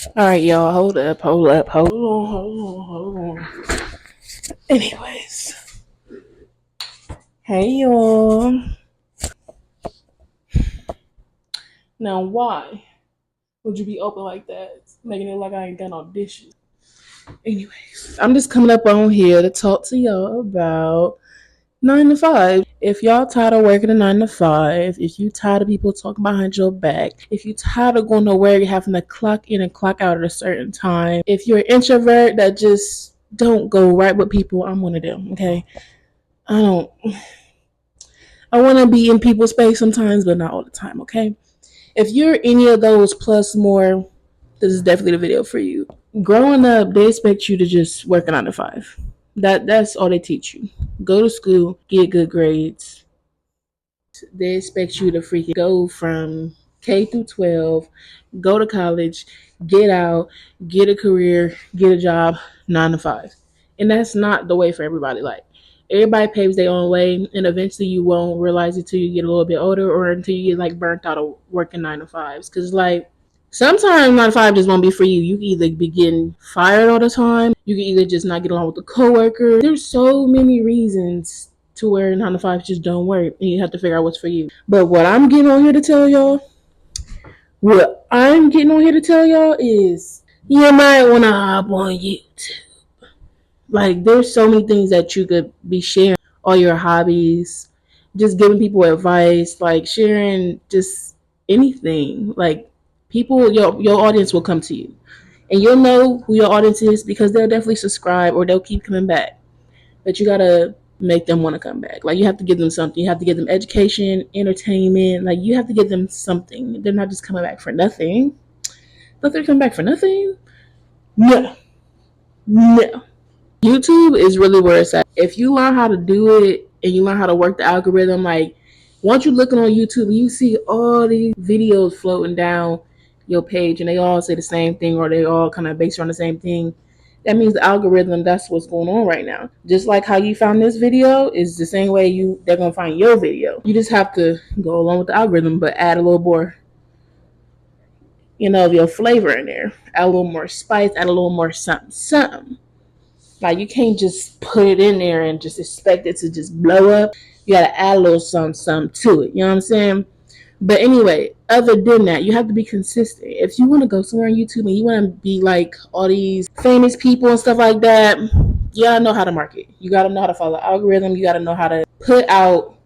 All right, y'all, hold on. Anyways, hey, y'all. Now, why would you be open like that, making it like I ain't got no dishes? Anyways, I'm just coming up on here to talk to y'all about 9 to 5. If y'all tired of working a 9 to 5, if you tired of people talking behind your back, if you tired of going to work having to clock in and clock out at a certain time, if you're an introvert that just don't go right with people, I'm one of them. Okay, I don't. I want to be in people's space sometimes, but not all the time. Okay, if you're any of those plus more, this is definitely the video for you. Growing up, they expect you to just work a 9 to 5. That's all they teach you. Go to school, get good grades. They expect you to freaking go from K through 12, go to college, get out, get a career, get a job, 9 to 5. And that's not the way for everybody. Like, everybody paves their own way, and eventually you won't realize it till you get a little bit older or until you get like burnt out of working 9 to 5s. Because, like, sometimes 9 to 5 just won't be for you. You can either be getting fired all the time, you can either just not get along with the coworker. There's so many reasons to where 9 to 5 just don't work, and you have to figure out what's for you. But what I'm getting on here to tell y'all is you might want to hop on YouTube. Like, there's so many things that you could be sharing, all your hobbies, just giving people advice, like sharing just anything. Like, people, your audience will come to you, and you'll know who your audience is because they'll definitely subscribe or they'll keep coming back. But you gotta make them want to come back. Like, you have to give them something. You have to give them education, entertainment. Like, you have to give them something. They're not just coming back for nothing. But they're coming back for nothing. No, no. YouTube is really where it's at. If you learn how to do it and you learn how to work the algorithm, like, once you're looking on YouTube and you see all these videos floating down your page and they all say the same thing or they all kind of based on the same thing, that means the algorithm, that's what's going on right now. Just like how you found this video is the same way they're gonna find your video. You just have to go along with the algorithm, but add a little more, of your flavor in there. Add a little more spice, add a little more something. Like, you can't just put it in there and just expect it to just blow up. You gotta add a little something to it. You know what I'm saying? But anyway, other than that, you have to be consistent. If you want to go somewhere on YouTube and you want to be like all these famous people and stuff like that, you gotta know how to market. You gotta know how to follow the algorithm. You gotta know how to put out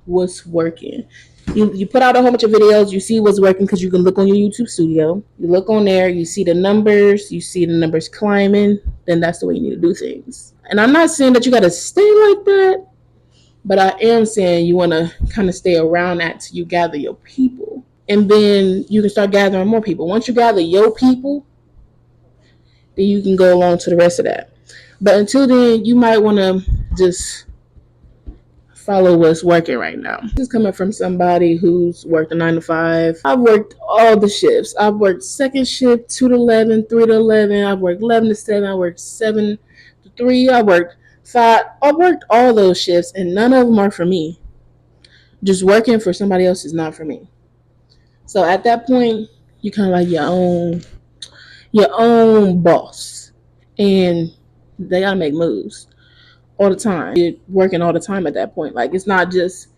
what's working. You put out a whole bunch of videos, you see what's working because you can look on your YouTube studio. You look on there, you see the numbers climbing, then that's the way you need to do things. And I'm not saying that you got to stay like that, but I am saying you want to kind of stay around that till you gather your people. And then you can start gathering more people. Once you gather your people, then you can go along to the rest of that. But until then, you might want to just follow what's working right now. This is coming from somebody who's worked a 9 to 5. I've worked all the shifts. I've worked second shift, 2 to 11, 3 to 11. I've worked 11 to 7. I worked 7 to 3. I worked 5. I worked all those shifts, and none of them are for me. Just working for somebody else is not for me. So at that point, you kind of like your own boss, and they gotta make moves all the time. You're working all the time at that point. Like, it's not just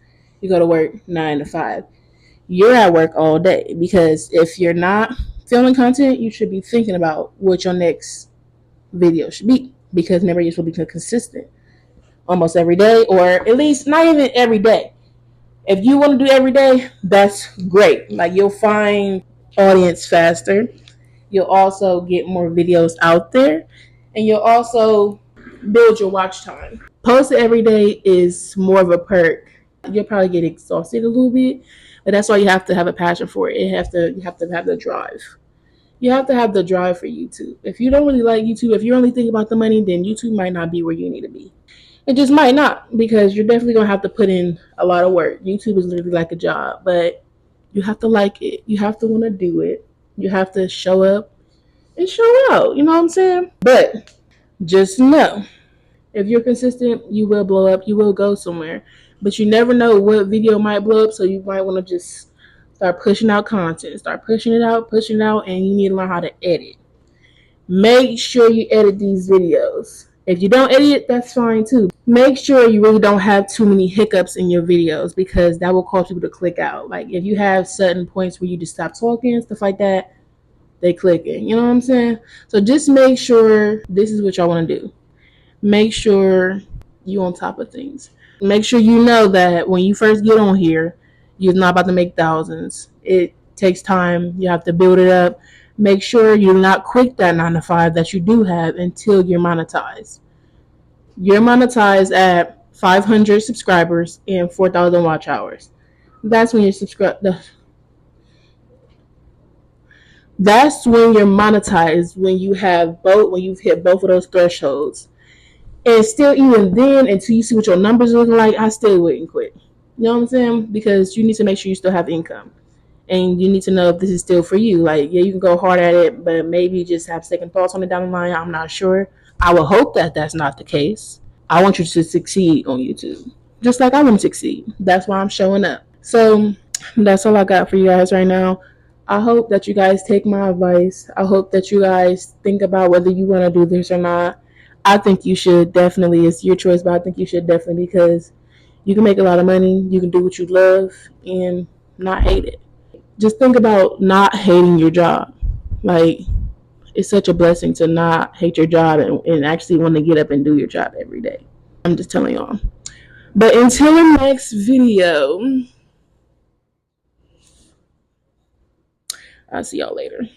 you go to work 9 to 5. You're at work all day, because if you're not filming content, you should be thinking about what your next video should be. Because remember, you're supposed to be consistent almost every day, or at least not even every day. If you want to do every day, that's great. Like, you'll find audience faster. You'll also get more videos out there, and you'll also build your watch time. Posting every day is more of a perk. You'll probably get exhausted a little bit, but that's why you have to have a passion for it. You have to have the drive. You have to have the drive for YouTube. If you don't really like YouTube, if you only think about the money, then YouTube might not be where you need to be. It just might not, because you're definitely gonna have to put in a lot of work. YouTube is literally like a job, but you have to like it. You have to want to do it. You have to show up and show out. You know what I'm saying? But just know, if you're consistent, you will blow up. You will go somewhere. But you never know what video might blow up, so you might want to just start pushing out content. Start pushing it out, and you need to learn how to edit. Make sure you edit these videos. If you don't edit it, that's fine too. Make sure you really don't have too many hiccups in your videos, because that will cause people to click out. Like if you have certain points where you just stop talking and stuff like that, they click it. You know what I'm saying? So just make sure this is what y'all want to do. Make sure you on top of things. Make sure you know that when you first get on here, you're not about to make thousands. It takes time. You have to build it up. Make sure you not quit that 9 to 5 that you do have until you're monetized. You're monetized at 500 subscribers and 4,000 watch hours. That's when you're subscribed. That's when you're monetized, when you have both, when you've hit both of those thresholds. And still, even then, until you see what your numbers are looking like, I still wouldn't quit. You know what I'm saying? Because you need to make sure you still have income. And you need to know if this is still for you. Like, yeah, you can go hard at it, but maybe just have second thoughts on it down the line. I'm not sure. I would hope that that's not the case. I want you to succeed on YouTube, just like I want to succeed. That's why I'm showing up. So that's all I got for you guys right now. I hope that you guys take my advice. I hope that you guys think about whether you want to do this or not. I think you should definitely. It's your choice, but I think you should definitely, because you can make a lot of money. You can do what you love and not hate it. Just think about not hating your job. Like, it's such a blessing to not hate your job and actually want to get up and do your job every day. I'm just telling y'all. But until the next video, I'll see y'all later.